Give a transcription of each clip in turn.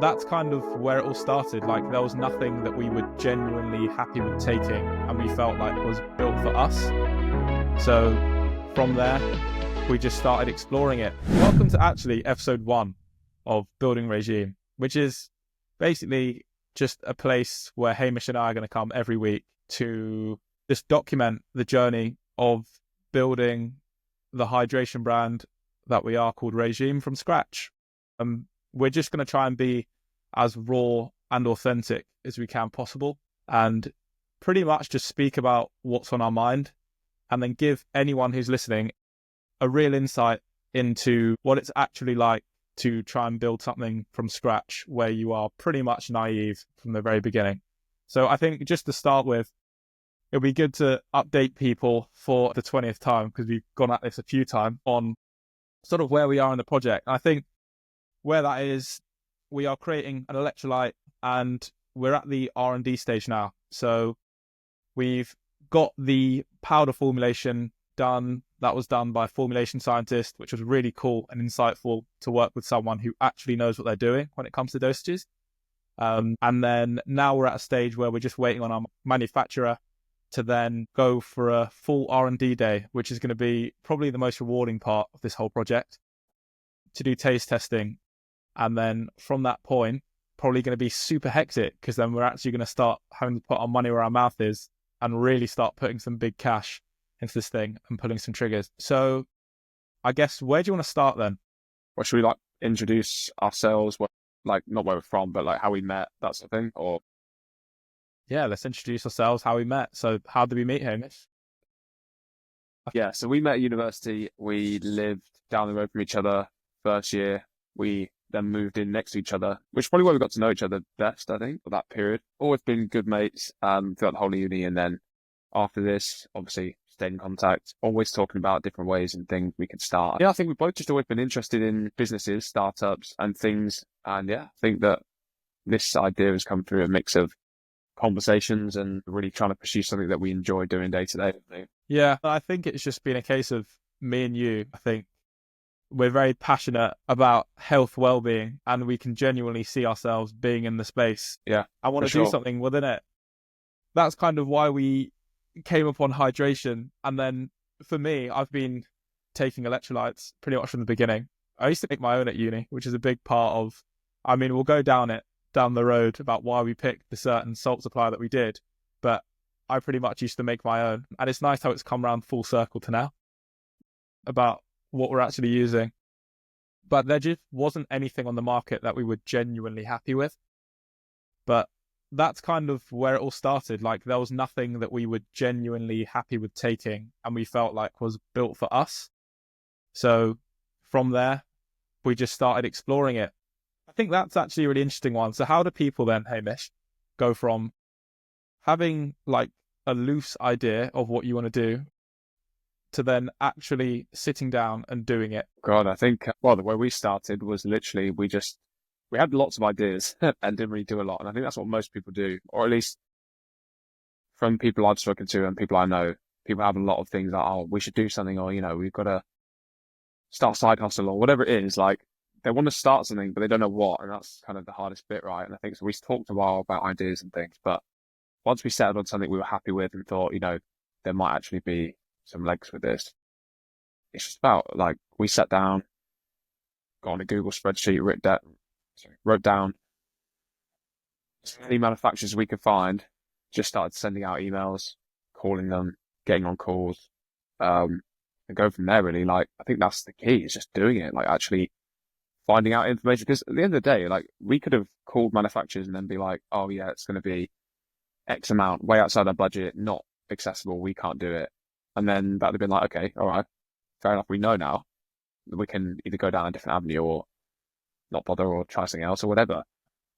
that's kind of where it all started. Like, there was nothing that we were genuinely happy with taking and we felt like was built for us. So from there, we just started exploring it. Welcome to actually episode 1 of Building Regime, which is basically just a place where Hamish and I are going to come every week to just document the journey of building the hydration brand that we are, called Regime, from scratch. We're just going to try and be as raw and authentic as we can possible, and pretty much just speak about what's on our mind, and then give anyone who's listening a real insight into what it's actually like to try and build something from scratch where you are pretty much naive from the very beginning. So I think just to start with, it'll be good to update people for the 20th time, because we've gone at this a few times, on sort of where we are in the project. I think where that is, we are creating an electrolyte and we're at the R&D stage now. So we've got the powder formulation done. That was done by a formulation scientist, which was really cool and insightful to work with someone who actually knows what they're doing when it comes to dosages. And then now we're at a stage where we're just waiting on our manufacturer to then go for a full R&D day, which is going to be probably the most rewarding part of this whole project, to do taste testing. And then from that point, probably going to be super hectic, because then we're actually going to start having to put our money where our mouth is and really start putting some big cash into this thing and pulling some triggers. So I guess, where do you want to start then? Or should we introduce ourselves, not where we're from, but how we met, that sort of thing? Or yeah, let's introduce ourselves, how we met. So how did we meet, Hamish? Yeah, so we met at university. We lived down the road from each other first year. We then moved in next to each other, which is probably where we got to know each other best, I think, for that period. Always been good mates throughout the whole of uni. And then after this, obviously, stayed in contact, always talking about different ways and things we could start. Yeah, I think we've both just always been interested in businesses, startups and things. And yeah, I think that this idea has come through a mix of conversations and really trying to pursue something that we enjoy doing day to day. Yeah, I think it's just been a case of me and you. I think we're very passionate about health, well-being, and we can genuinely see ourselves being in the space. Yeah, I want to do something within it. That's kind of why we came upon hydration. And then for me, I've been taking electrolytes pretty much from the beginning. I used to make my own at uni, which is a big part of, we'll go down the road about why we picked the certain salt supply that we did, but I pretty much used to make my own. And it's nice how it's come around full circle to now about what we're actually using. But there just wasn't anything on the market that we were genuinely happy with. But that's kind of where it all started. Like, there was nothing that we were genuinely happy with taking and we felt like was built for us. So from there, we just started exploring it. I think that's actually a really interesting one. So how do people then, Hamish, go from having a loose idea of what you want to do to then actually sitting down and doing it? God, I think, the way we started was literally, we had lots of ideas and didn't really do a lot. And I think that's what most people do, or at least from people I've spoken to and people I know, people have a lot of things like, oh, we should do something, or, we've got to start a side hustle or whatever it is. They want to start something, but they don't know what. And that's kind of the hardest bit, right? And I think so. We talked a while about ideas and things, but once we settled on something we were happy with and thought, there might actually be some legs with this, it's just about we sat down, got on a Google spreadsheet, wrote down as many manufacturers we could find, just started sending out emails, calling them, getting on calls, and go from there, really. I think that's the key, is just doing it, actually finding out information. Because at the end of the day, we could have called manufacturers and then be like, oh yeah, it's going to be X amount, way outside our budget, not accessible, we can't do it. And then that would have been okay, all right, fair enough, we know now that we can either go down a different avenue or not bother or try something else or whatever.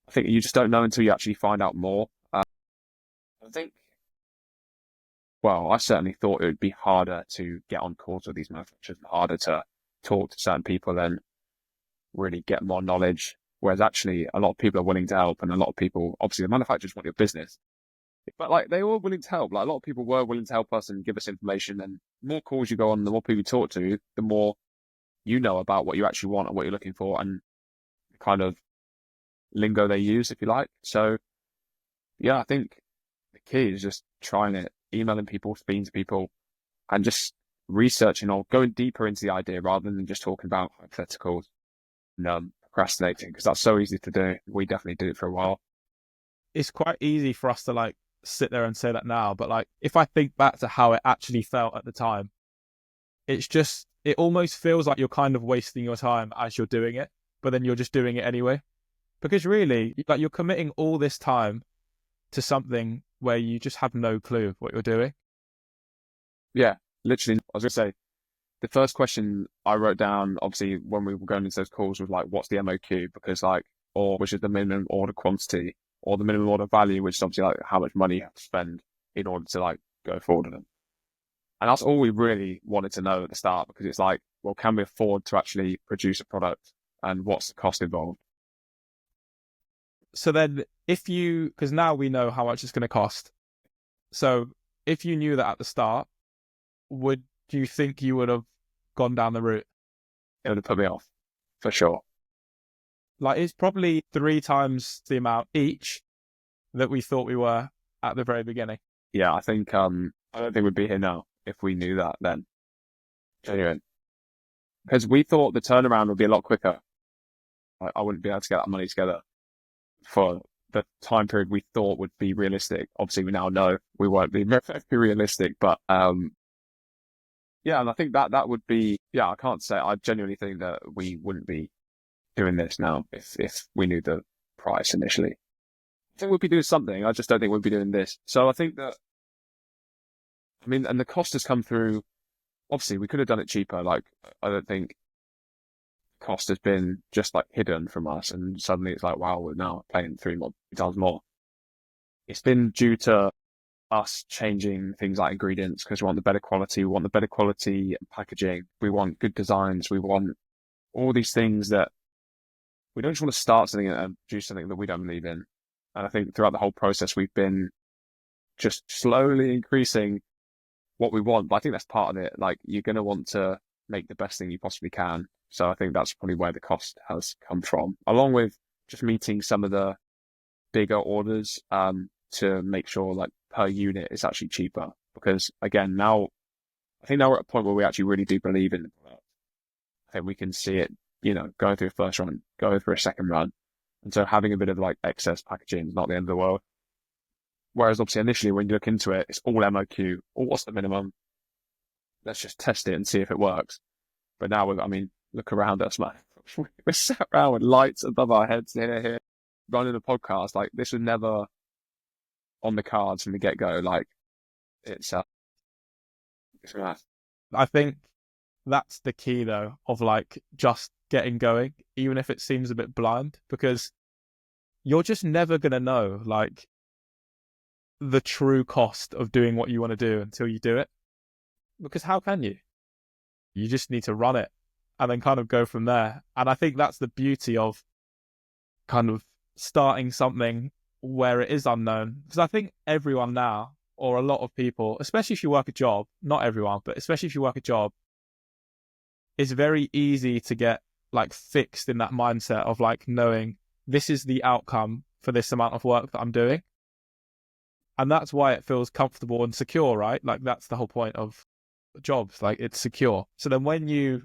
I think you just don't know until you actually find out more. I think, I certainly thought it would be harder to get on calls with these manufacturers, harder to talk to certain people and really get more knowledge. Whereas actually a lot of people are willing to help, and a lot of people, obviously the manufacturers want your business, but they were willing to help. A lot of people were willing to help us and give us information. And the more calls you go on, the more people you talk to, the more you know about what you actually want and what you're looking for, and kind of lingo they use, if you like. So yeah, I think the key is just trying it, emailing people, speaking to people, and just researching or going deeper into the idea rather than just talking about hypotheticals and procrastinating, because that's so easy to do. We definitely did it for a while. It's quite easy for us to like sit there and say that now, but like if I think back to how it actually felt at the time, it almost feels like you're kind of wasting your time as you're doing it, but then you're just doing it anyway. Because really, like you're committing all this time to something where you just have no clue what you're doing. Yeah, literally. I was going to say, the first question I wrote down, obviously, when we were going into those calls was like, what's the MOQ? Because like, or which is the minimum order quantity, or the minimum order value, which is obviously like how much money you have to spend in order to like go forward with them. And that's all we really wanted to know at the start, because it's like, well, can we afford to actually produce a product, and what's the cost involved? So then because now we know how much it's going to cost. So if you knew that at the start, would you think you would have gone down the route? It would have put me off, for sure. Like it's probably 3 times the amount each that we thought we were at the very beginning. Yeah, I think, I don't think we'd be here now if we knew that then. Genuine. Because we thought the turnaround would be a lot quicker. Like, I wouldn't be able to get that money together for the time period we thought would be realistic. Obviously, we now know we won't be very realistic, but yeah, and I think that would be, yeah, I can't say, I genuinely think that we wouldn't be doing this now if we knew the price initially. I think we'd be doing something, I just don't think we'd be doing this. So I think that, I mean, and the cost has come through, obviously we could have done it cheaper, like, I don't think cost has been just like hidden from us, and suddenly it's like, wow, we're now paying 3 times more. It's been due to us changing things like ingredients, because we want the better quality, packaging, we want good designs, we want all these things that we don't just want to start something and do something that we don't believe in. And I think throughout the whole process, we've been just slowly increasing what we want. But I think that's part of it. Like, you're going to want to make the best thing you possibly can. So I think that's probably where the cost has come from, along with just meeting some of the bigger orders to make sure like per unit it's actually cheaper. Because again, now I think now we're at a point where we actually really do believe in the product. I think we can see it, going through a first run, going through a second run. And so having a bit of like excess packaging is not the end of the world. Whereas obviously initially when you look into it, it's all MOQ, or what's the minimum? Let's just test it and see if it works. But now look around us, man. We're sat around with lights above our heads here, running a podcast. Like, this was never on the cards from the get-go. Like, it's mad. I think that's the key though, of like just getting going, even if it seems a bit blind, because you're just never going to know like the true cost of doing what you want to do until you do it. Because how can you? You just need to run it and then kind of go from there. And I think that's the beauty of kind of starting something where it is unknown. Because I think everyone now, or a lot of people, especially if you work a job, not everyone, but especially if you work a job, it's very easy to get like fixed in that mindset of like knowing this is the outcome for this amount of work that I'm doing. And that's why it feels comfortable and secure, right? Like that's the whole point of jobs, like it's secure. So then when you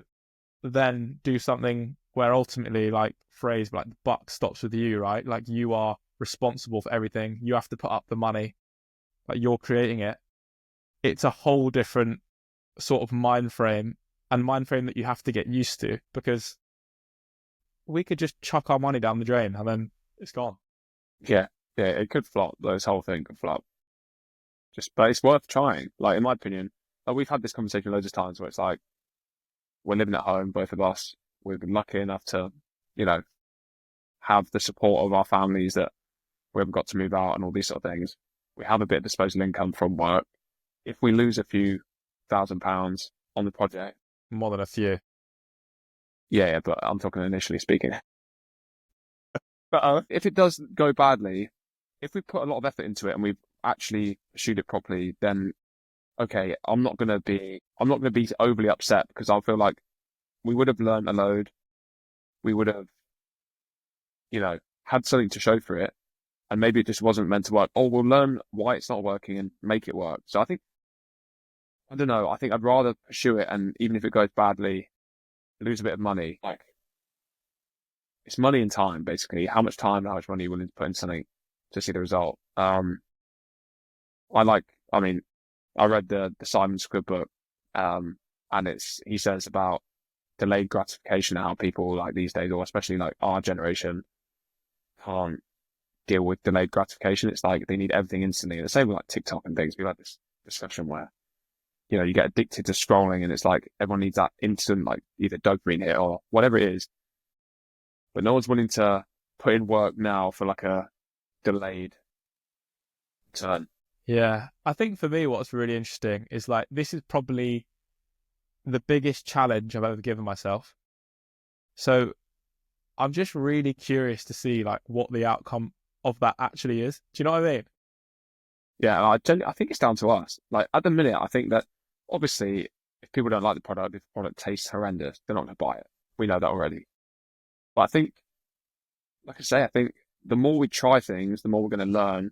then do something where ultimately like the buck stops with you, right? Like you are responsible for everything. You have to put up the money, like you're creating it. It's a whole different sort of mind frame that you have to get used to, because we could just chuck our money down the drain and then it's gone. Yeah, it could flop. This whole thing could flop. But it's worth trying. Like, in my opinion, like, we've had this conversation loads of times where it's like, we're living at home, both of us. We've been lucky enough to, have the support of our families that we haven't got to move out and all these sort of things. We have a bit of disposable income from work. If we lose a few £1,000s on the project. More than a few. Yeah, but I'm talking initially speaking. But if it does go badly, if we put a lot of effort into it and we've actually pursued it properly, then okay, I'm not gonna be overly upset, because I'll feel like we would have learned a load. We would have, had something to show for it, and maybe it just wasn't meant to work. Or we'll learn why it's not working and make it work. So I don't know. I think I'd rather pursue it, and even if it goes badly, lose a bit of money. Like, it's money and time, basically. How much time, how much money are you willing to put in something to see the result? I mean, I read the Simon Squibb book, and he says about delayed gratification, how people like these days, or especially like our generation, can't deal with delayed gratification. It's like they need everything instantly. And the same with like TikTok and things. We had this discussion where, you know, you get addicted to scrolling, and it's like everyone needs that instant, like either dopamine hit or whatever it is. But no one's willing to put in work now for like a delayed return. Yeah. I think for me, what's really interesting is like, this is probably the biggest challenge I've ever given myself. So I'm just really curious to see like what the outcome of that actually is. Do you know what I mean? Yeah, I think it's down to us. Like at the minute, I think that obviously if people don't like the product, if the product tastes horrendous, they're not going to buy it. We know that already. But I think, like I say, I think the more we try things, the more we're going to learn,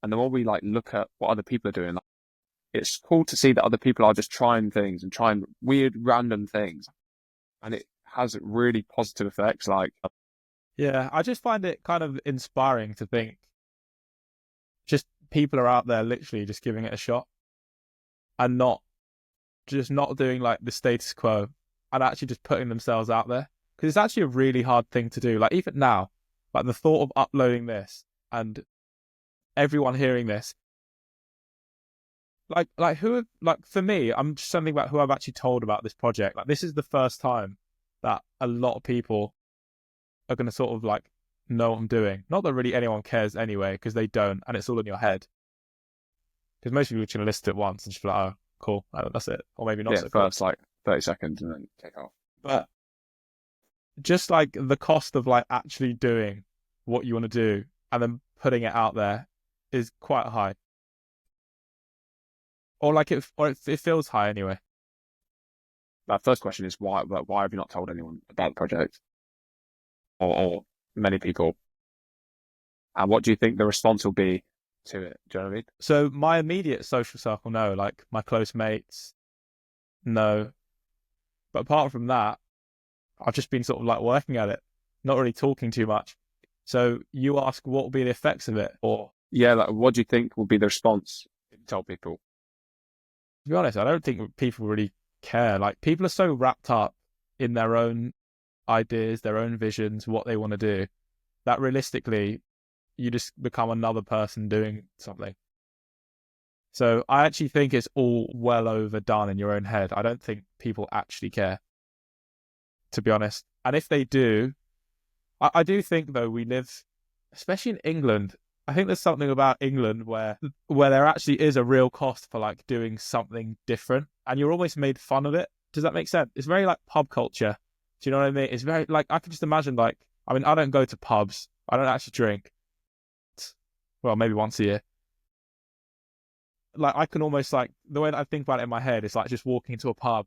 and the more we like look at what other people are doing. Like, it's cool to see that other people are just trying things and trying weird, random things, and it has really positive effects. Like, Yeah, I just find it kind of inspiring to think just people are out there literally just giving it a shot and not doing like the status quo and actually just putting themselves out there. Because it's actually a really hard thing to do. Like even now, like the thought of uploading this and everyone hearing this, like for me, I'm just thinking about who I've actually told about this project. Like this is the first time that a lot of people are going to sort of like know what I'm doing. Not that really anyone cares anyway, because they don't, and it's all in your head. Because most people are just going to listen to it once and just be like, oh, cool, that's it. Or maybe not so cool. First like 30 seconds and then take off. But just like the cost of like actually doing what you want to do and then putting it out there is quite high. Or it feels high anyway. That first question is why have you not told anyone about the project? Or many people? And what do you think the response will be to it? Do you know what I mean? So my immediate social circle, no, like my close mates, no. But apart from that, I've just been sort of like working at it, not really talking too much. So you ask what will be the effects of it, or yeah, like what do you think will be the response if you tell people? To be honest, I don't think people really care. Like people are so wrapped up in their own ideas, their own visions, what they want to do, that realistically, you just become another person doing something. So I actually think it's all well overdone in your own head. I don't think people actually care, to be honest. And if they do, I do think though we live, especially in England, I think there's something about England where there actually is a real cost for like doing something different, and you're almost made fun of it. Does that make sense? It's very like pub culture. Do you know what I mean? It's very like, I can just imagine like, I mean, I don't go to pubs. I don't actually drink. Well, maybe once a year. Like I can almost like, the way that I think about it in my head is like just walking into a pub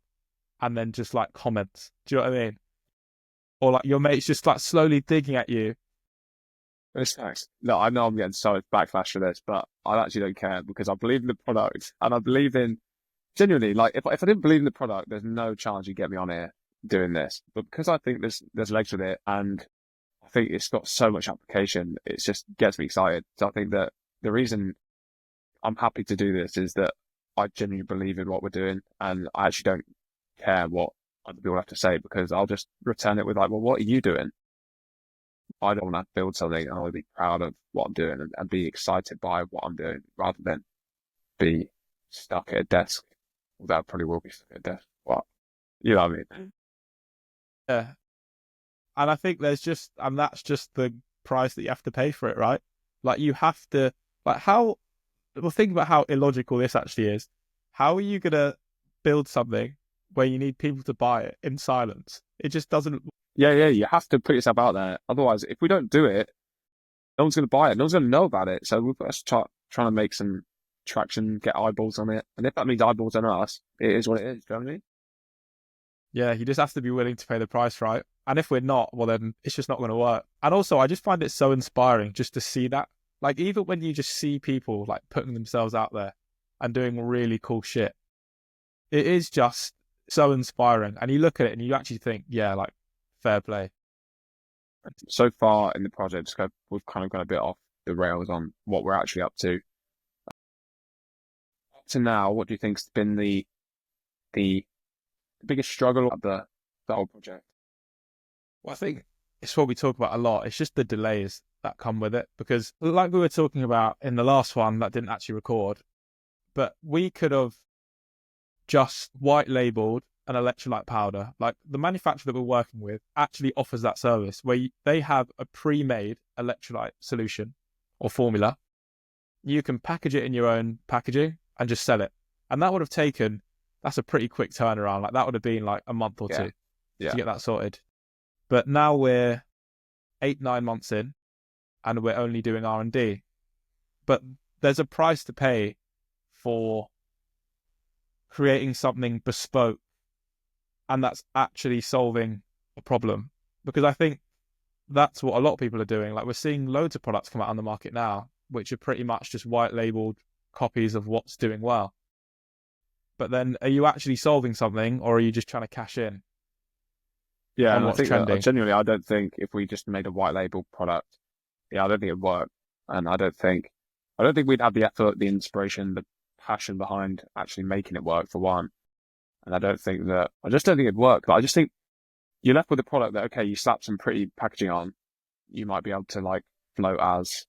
and then just like comments. Do you know what I mean? Or like your mates just like slowly digging at you. It's nice. No, I know I'm getting so much backlash for this, but I actually don't care because I believe in the product and I believe in, genuinely, like if I didn't believe in the product, there's no chance you get me on here doing this. But because I think there's legs with it and I think it's got so much application, it just gets me excited. So I think that the reason I'm happy to do this is that I genuinely believe in what we're doing and I actually don't care what other people have to say because I'll just return it with like, well, what are you doing? I don't want to build something. I want to be proud of what I'm doing and be excited by what I'm doing rather than be stuck at a desk. Although I probably will be stuck at a desk. What? You know what I mean? Yeah. And I think that's just the price that you have to pay for it, right? Like you have to, like think about how illogical this actually is. How are you going to build something where you need people to buy it in silence? It just doesn't. Yeah, you have to put yourself out there. Otherwise, if we don't do it, no one's going to buy it. No one's going to know about it. So we've got to try to make some traction, get eyeballs on it. And if that means eyeballs on us, it is what it is. Do you know what I mean? Yeah, you just have to be willing to pay the price, right? And if we're not, well, then it's just not going to work. And also, I just find it so inspiring just to see that. Like, even when you just see people like putting themselves out there and doing really cool shit, it is just so inspiring. And you look at it and you actually think, yeah, like, fair play. So far in the project, we've kind of gone a bit off the rails on what we're actually up to. Up to now, what do you think's been the biggest struggle of the whole project? Well, I think it's what we talk about a lot. It's just the delays that come with it. Because like we were talking about in the last one that didn't actually record, but we could have just white labeled an electrolyte powder. Like, the manufacturer that we're working with actually offers that service where they have a pre-made electrolyte solution or formula. You can package it in your own packaging and just sell it. And that would have taken, that's a pretty quick turnaround. Like, that would have been like a month or two to get that sorted. But now we're 8-9 months in and we're only doing R&D. But there's a price to pay for creating something bespoke and that's actually solving a problem. Because I think that's what a lot of people are doing. Like, we're seeing loads of products come out on the market now, which are pretty much just white labeled copies of what's doing well. But then, are you actually solving something, or are you just trying to cash in? Yeah, on and I what's think trending? genuinely, I don't think if we just made a white label product, I don't think it'd work. And I don't think we'd have the effort, the inspiration, the passion behind actually making it work, for one. And I just don't think it'd work. But I just think you're left with a product that, okay, you slap some pretty packaging on, you might be able to like float as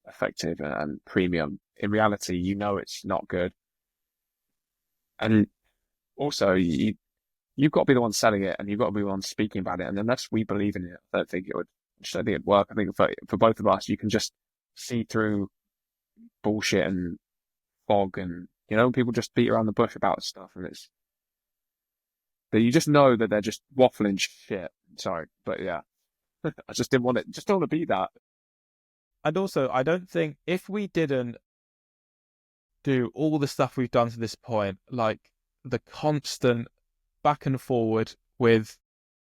effective and premium. In reality, it's not good. And also, you've got to be the one selling it, and you've got to be the one speaking about it. And unless we believe in it, I don't think it'd work. I think for both of us, you can just see through bullshit and fog, and people just beat around the bush about stuff, and it's that you just know that they're just waffling shit. Sorry, but yeah, I just didn't want it. Just don't want to be that. And also, I don't think if we didn't do all the stuff we've done to this point, like the constant back and forward with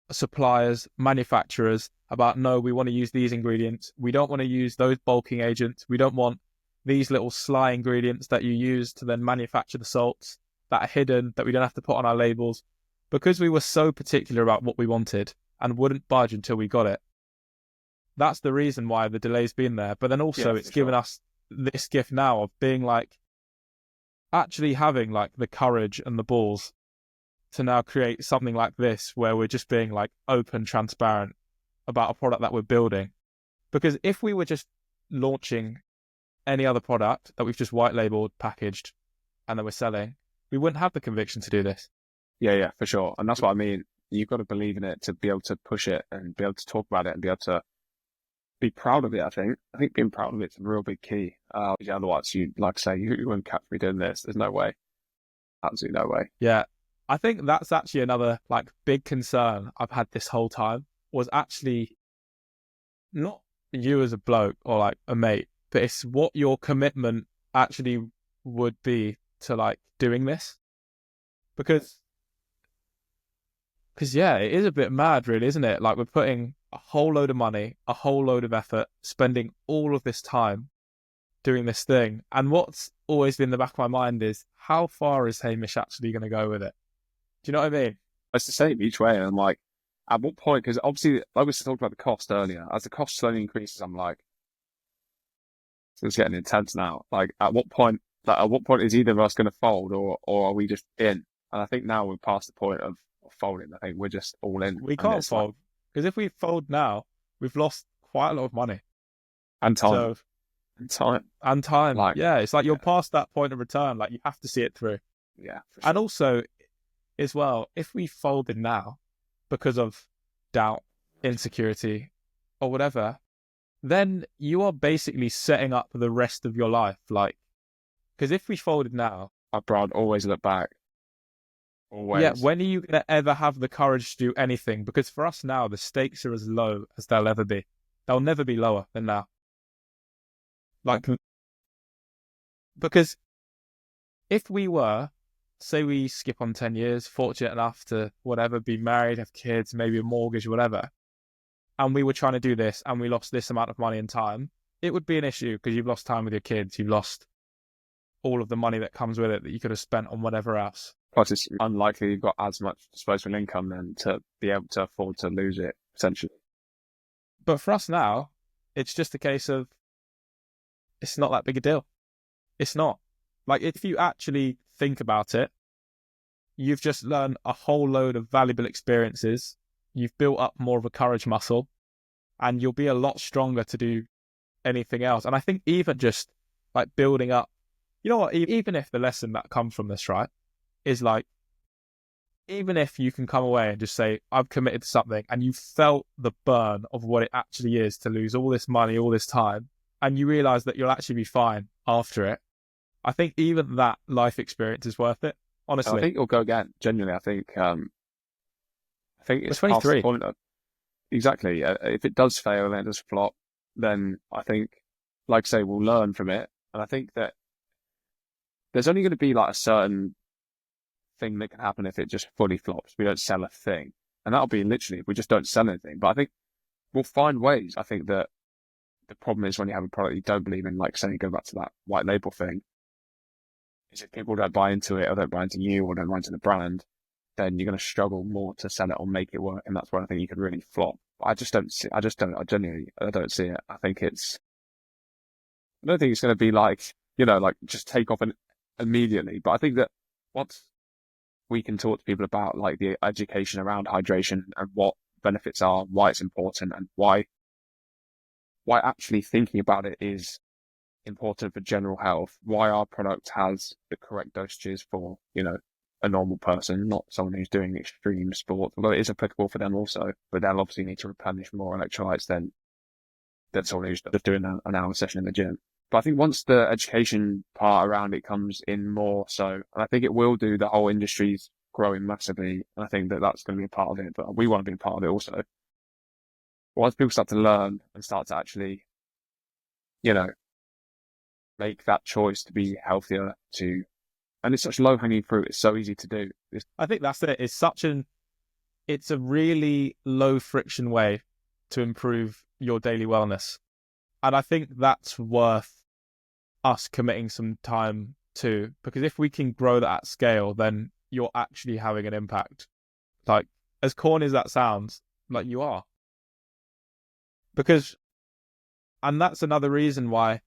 suppliers, manufacturers about, no, we want to use these ingredients. We don't want to use those bulking agents. We don't want these little sly ingredients that you use to then manufacture the salts that are hidden, that we don't have to put on our labels. Because we were so particular about what we wanted and wouldn't budge until we got it. That's the reason why the delay's been there. But then also it's given us this gift now of being like, actually having like the courage and the balls to now create something like this, where we're just being like open, transparent about a product that we're building. Because if we were just launching any other product that we've just white labeled, packaged, and then we're selling, we wouldn't have the conviction to do this. Yeah, for sure. And that's what I mean. You've got to believe in it to be able to push it and be able to talk about it and be able to be proud of it. I think being proud of it's a real big key. Otherwise, you wouldn't catch me doing this. There's no way. Absolutely no way. Yeah. I think that's actually another like big concern I've had this whole time, was actually not you as a bloke or like a mate, but it's what your commitment actually would be to like doing this. Because yeah, it is a bit mad really, isn't it? Like, we're putting a whole load of money, a whole load of effort, spending all of this time doing this thing. And what's always been in the back of my mind is, how far is Hamish actually going to go with it? Do you know what I mean? It's the same each way. And I'm like, at what point, because obviously, like we talked about the cost earlier, as the cost slowly increases, I'm like, so it's getting intense now. Like, at what point is either of us going to fold, or are we just in? And I think now we're past the point of folding. I think we're just all in. We can't fold, because if we fold now, we've lost quite a lot of money. And time. So, and time. Like, yeah, it's like you're past that point of return. Like, you have to see it through. Yeah. For sure. And also, as well, if we folded now because of doubt, insecurity, or whatever, then you are basically setting up the rest of your life. Like, because if we folded now, I'd always look back. Always. Yeah, when are you going to ever have the courage to do anything? Because for us now, the stakes are as low as they'll ever be. They'll never be lower than now. Like, because if we were, say we skip on 10 years, fortunate enough to whatever, be married, have kids, maybe a mortgage, whatever, and we were trying to do this and we lost this amount of money and time, it would be an issue because you've lost time with your kids. You've lost all of the money that comes with it that you could have spent on whatever else. Plus, it's unlikely you've got as much disposable income then to be able to afford to lose it, essentially. But for us now, it's just a case of it's not that big a deal. It's not. Like, if you actually think about it, you've just learned a whole load of valuable experiences. You've built up more of a courage muscle, and you'll be a lot stronger to do anything else. And I think even just like building up, you know what, even if the lesson that comes from this, right, is like, even if you can come away and just say, I've committed to something, and you felt the burn of what it actually is to lose all this money, all this time, and you realize that you'll actually be fine after it, I think even that life experience is worth it, honestly. I think you'll go again, genuinely. I think it's 23. past the point of, exactly. If it does fail and it does flop, then I think, like I say, we'll learn from it. And I think that there's only going to be like a certain thing that can happen if it just fully flops. We don't sell a thing. And that'll be literally if we just don't sell anything. But I think we'll find ways. I think that the problem is when you have a product you don't believe in, like saying, go back to that white label thing, is if people don't buy into it or don't buy into you or don't buy into the brand, then you're going to struggle more to sell it or make it work. And that's where I think you could really flop. I genuinely don't see it. I don't think it's going to be like, like just take off immediately. But I think that once we can talk to people about like the education around hydration and what benefits are, why it's important, and why actually thinking about it is important for general health, why our product has the correct dosages for, a normal person, not someone who's doing extreme sport, although it is applicable for them also, but they'll obviously need to replenish more electrolytes than someone who's just doing an hour session in the gym. But I think once the education part around it comes in more so, and I think it will do, the whole industry's growing massively, and I think that that's going to be a part of it, but we want to be a part of it also. Once people start to learn and start to actually, make that choice to be healthier, and it's such low-hanging fruit, it's so easy to do. I think that's it. It's a really low friction way to improve your daily wellness. And I think that's worth us committing some time to, because if we can grow that at scale, then you're actually having an impact. Like, as corny as that sounds, like you are. And that's another reason why,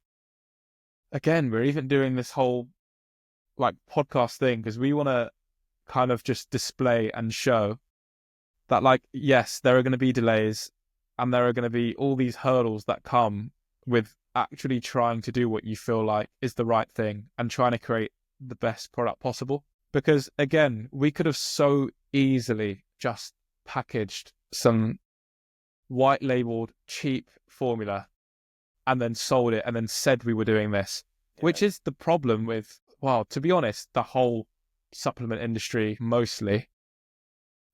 again, we're even doing this whole like podcast thing, because we want to kind of just display and show that, like, yes, there are going to be delays and there are going to be all these hurdles that come with actually trying to do what you feel like is the right thing and trying to create the best product possible. Because again, we could have so easily just packaged some white labeled cheap formula and then sold it and then said we were doing this, which is the problem with, well, to be honest, the whole supplement industry mostly,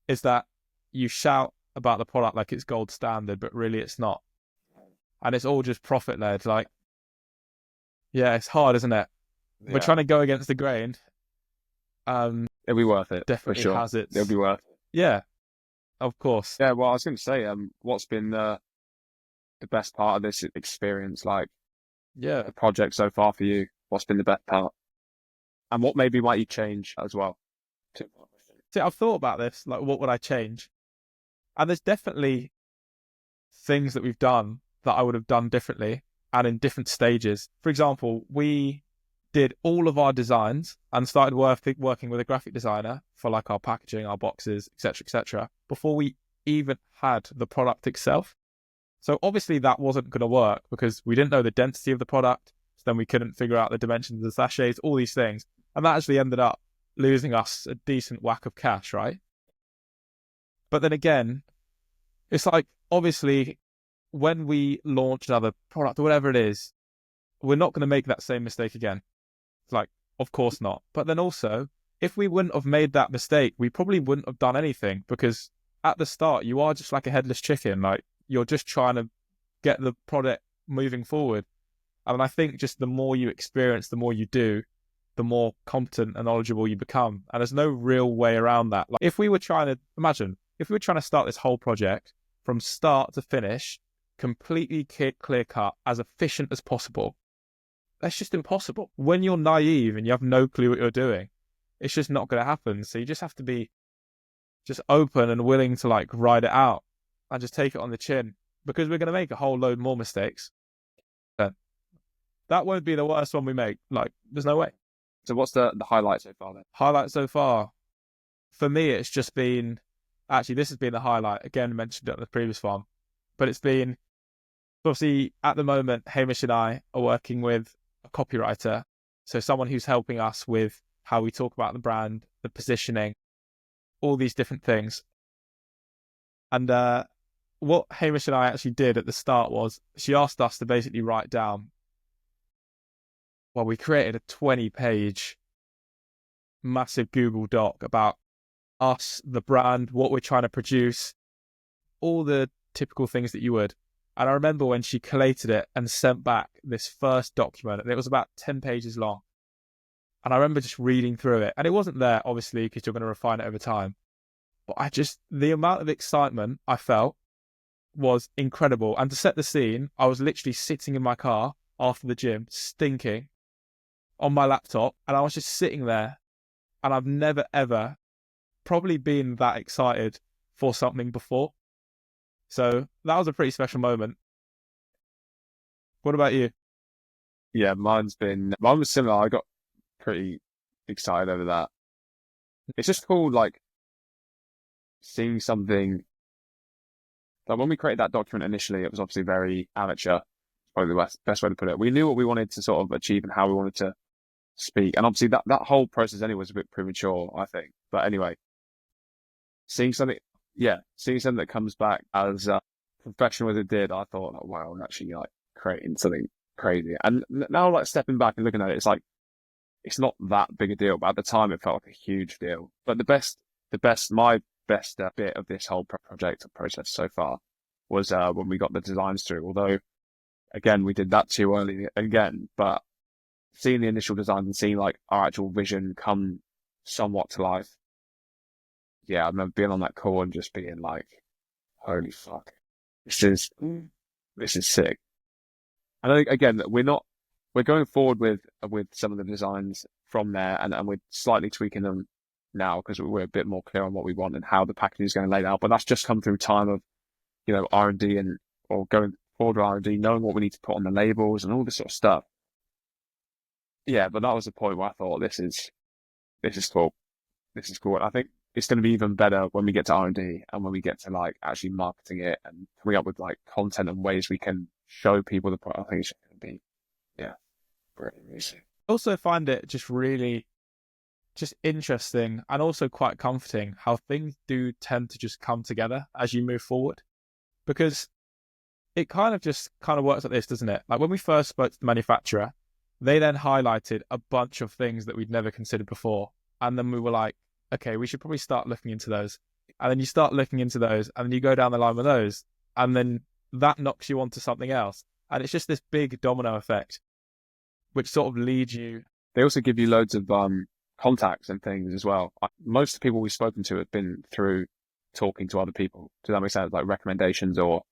is that you shout about the product like it's gold standard, but really it's not. And it's all just profit led. Like, yeah, it's hard, isn't it? Yeah. We're trying to go against the grain. It'll be worth it. Definitely for sure. Has its... It'll be worth it. Yeah, of course. Yeah, well, I was going to say, what's been the best part of this experience? Like, the project so far for you? What's been the best part? And what maybe might you change as well? See, I've thought about this. Like, what would I change? And there's definitely things that we've done that I would have done differently and in different stages. For example, we did all of our designs and started working with a graphic designer for like our packaging, our boxes, etc., before we even had the product itself. So obviously that wasn't going to work because we didn't know the density of the product. So then we couldn't figure out the dimensions of the sachets, all these things. And that actually ended up losing us a decent whack of cash, right? But then again, it's like, obviously, when we launch another product or whatever it is, we're not going to make that same mistake again. It's like, of course not. But then also, if we wouldn't have made that mistake, we probably wouldn't have done anything, because at the start, you are just like a headless chicken. Like, you're just trying to get the product moving forward. And I think just the more you experience, the more you do, the more competent and knowledgeable you become. And there's no real way around that. Like, if we were trying to start this whole project from start to finish, completely clear cut, as efficient as possible. That's just impossible. When you're naive and you have no clue what you're doing, it's just not going to happen. So you just have to be just open and willing to like ride it out and just take it on the chin, because we're going to make a whole load more mistakes. That won't be the worst one we make. Like, there's no way. So what's the highlight so far then? Highlight so far, for me, it's just been, actually, this has been the highlight. Again, mentioned it on the previous one, but it's been, obviously, at the moment, Hamish and I are working with a copywriter. So someone who's helping us with how we talk about the brand, the positioning, all these different things. And what Hamish and I actually did at the start was, she asked us to basically write down, well, we created a 20-page massive Google Doc about us, the brand, what we're trying to produce, all the typical things that you would. And I remember when she collated it and sent back this first document, and it was about 10 pages long. And I remember just reading through it. And it wasn't there, obviously, because you're going to refine it over time. But the amount of excitement I felt was incredible. And to set the scene, I was literally sitting in my car after the gym, stinking, on my laptop. And I was just sitting there. And I've never, ever probably been that excited for something before. So that was a pretty special moment. What about you? Yeah, mine was similar. I got pretty excited over that. It's just cool, like, seeing something. Like, when we created that document initially, it was obviously very amateur, probably the best way to put it. We knew what we wanted to sort of achieve and how we wanted to speak. And obviously that whole process anyway was a bit premature, I think. But anyway, seeing something that comes back as professional as it did, I thought, like, wow, I'm actually like creating something crazy. And now, like, stepping back and looking at it, it's like, it's not that big a deal, but at the time it felt like a huge deal. But my best bit of this whole project or process so far was when we got the designs through. Although, again, we did that too early again, but seeing the initial designs and seeing like our actual vision come somewhat to life. Yeah, I remember being on that call and just being like, holy fuck, this is sick. And I think, again, we're going forward with some of the designs from there, and we're slightly tweaking them now because we're a bit more clear on what we want and how the packaging is going to lay out. But that's just come through time of, R&D or going forward with R&D, knowing what we need to put on the labels and all this sort of stuff. Yeah, but that was the point where I thought, this is cool. This is cool. And I think it's going to be even better when we get to R&D and when we get to like actually marketing it and coming up with like content and ways we can show people the product. I think it's going to be, pretty amazing. I also find it just really just interesting and also quite comforting how things do tend to just come together as you move forward, because it kind of works like this, doesn't it? Like when we first spoke to the manufacturer, they then highlighted a bunch of things that we'd never considered before. And then we were like, okay, we should probably start looking into those. And then you start looking into those and then you go down the line with those. And then that knocks you onto something else. And it's just this big domino effect, which sort of leads you. They also give you loads of contacts and things as well. Most of the people we've spoken to have been through talking to other people. Does that make sense? Like recommendations or,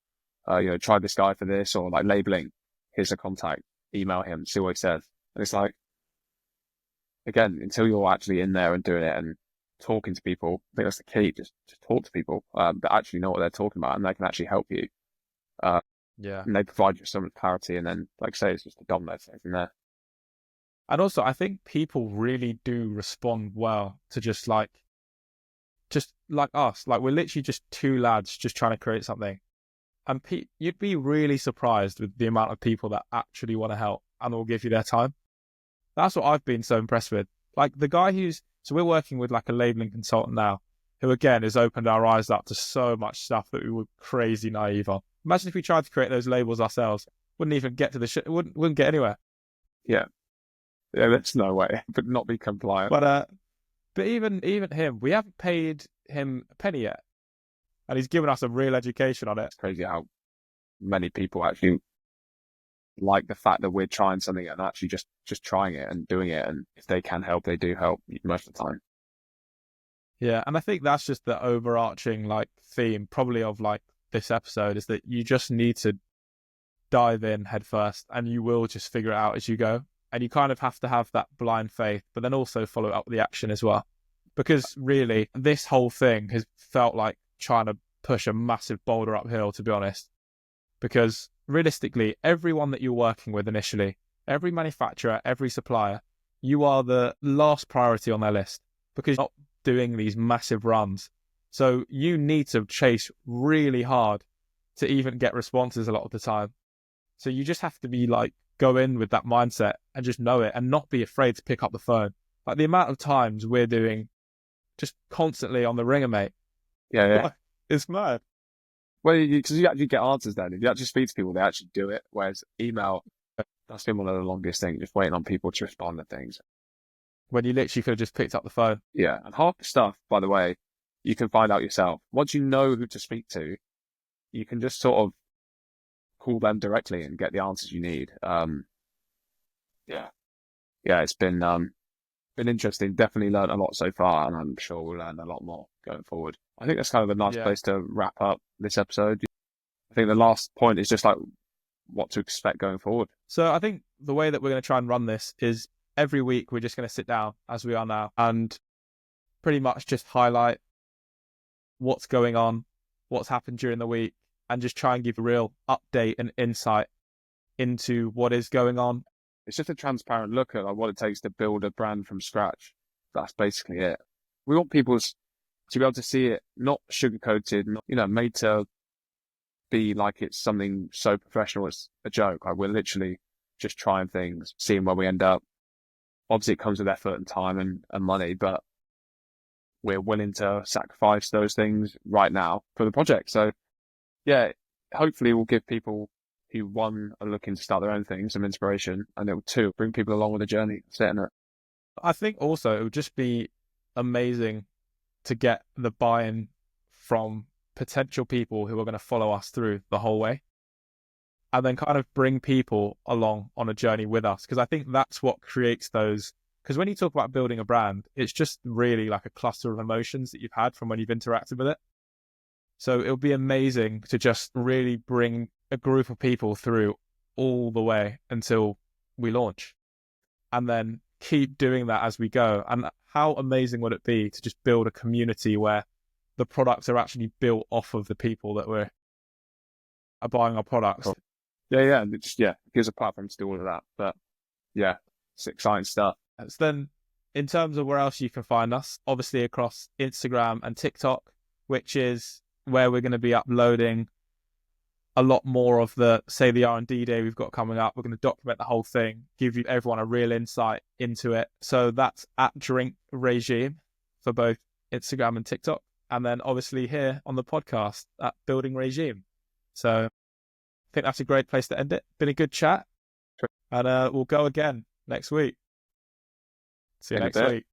try this guy for this, or like labeling. Here's a contact, email him, see what he says. And it's like, again, until you're actually in there and doing it and talking to people, I think that's the key. Just talk to people that actually know what they're talking about and they can actually help you. And they provide you some clarity, and then, like I say, it's just a domino effect from there. And also, I think people really do respond well to just like us. Like, we're literally just two lads just trying to create something. And you'd be really surprised with the amount of people that actually want to help and will give you their time. That's what I've been so impressed with. Like the guy so we're working with like a labeling consultant now, who again has opened our eyes up to so much stuff that we were crazy naive on. Imagine if we tried to create those labels ourselves, wouldn't even get to the shit, wouldn't get anywhere. Yeah, there's no way, but not be compliant. But even him, we haven't paid him a penny yet, and he's given us a real education on it. It's crazy how many people actually like the fact that we're trying something and actually just trying it and doing it. And if they can help, they do help most of the time. Yeah, and I think that's just the overarching like theme, probably of like this episode is that you just need to dive in head first, and you will just figure it out as you go. And you kind of have to have that blind faith, but then also follow it up with the action as well. Because really, this whole thing has felt like trying to push a massive boulder uphill, to be honest. Because realistically, everyone that you're working with initially, every manufacturer, every supplier, you are the last priority on their list because you're not doing these massive runs. So you need to chase really hard to even get responses a lot of the time. So you just have to be like, go in with that mindset and just know it and not be afraid to pick up the phone. Like the amount of times we're doing just constantly on the ringer, mate. Yeah. It's mad. Well, because you actually get answers then. If you actually speak to people, they actually do it. Whereas email, that's been one of the longest things, just waiting on people to respond to things. When you literally could have just picked up the phone. Yeah. And half the stuff, by the way, you can find out yourself. Once you know who to speak to, you can just sort of call them directly and get the answers you need. Yeah, it's been interesting. Definitely learned a lot so far, and I'm sure we'll learn a lot more going forward. I think that's kind of a nice place to wrap up this episode. I think the last point is just like what to expect going forward. So I think the way that we're going to try and run this is every week we're just going to sit down as we are now and pretty much just highlight what's going on, what's happened during the week, and just try and give a real update and insight into what is going on. It's just a transparent look at like, what it takes to build a brand from scratch. That's basically it. We want people to be able to see it not sugar-coated, not, made to be like it's something so professional, it's a joke. Like we're literally just trying things, seeing where we end up. Obviously, it comes with effort and time and money, but we're willing to sacrifice those things right now for the project. So, yeah, hopefully we'll give people who, one, are looking to start their own thing some inspiration, and it will, two, bring people along with the journey. I think also it would just be amazing to get the buy-in from potential people who are going to follow us through the whole way, and then kind of bring people along on a journey with us. Because I think that's what creates those. Because when you talk about building a brand, it's just really like a cluster of emotions that you've had from when you've interacted with it. So it'll be amazing to just really bring a group of people through all the way until we launch, and then keep doing that as we go. And how amazing would it be to just build a community where the products are actually built off of the people that are buying our products? Cool. Yeah. It gives a platform to do all of that. But yeah, it's exciting stuff. So then, in terms of where else you can find us, obviously across Instagram and TikTok, which is where we're going to be uploading a lot more of the R&D day we've got coming up. We're going to document the whole thing, give you everyone a real insight into it. So that's at Drink Regime for both Instagram and TikTok. And then obviously here on the podcast at Building Regime. So I think that's a great place to end it. Been a good chat. And we'll go again next week. See you next week.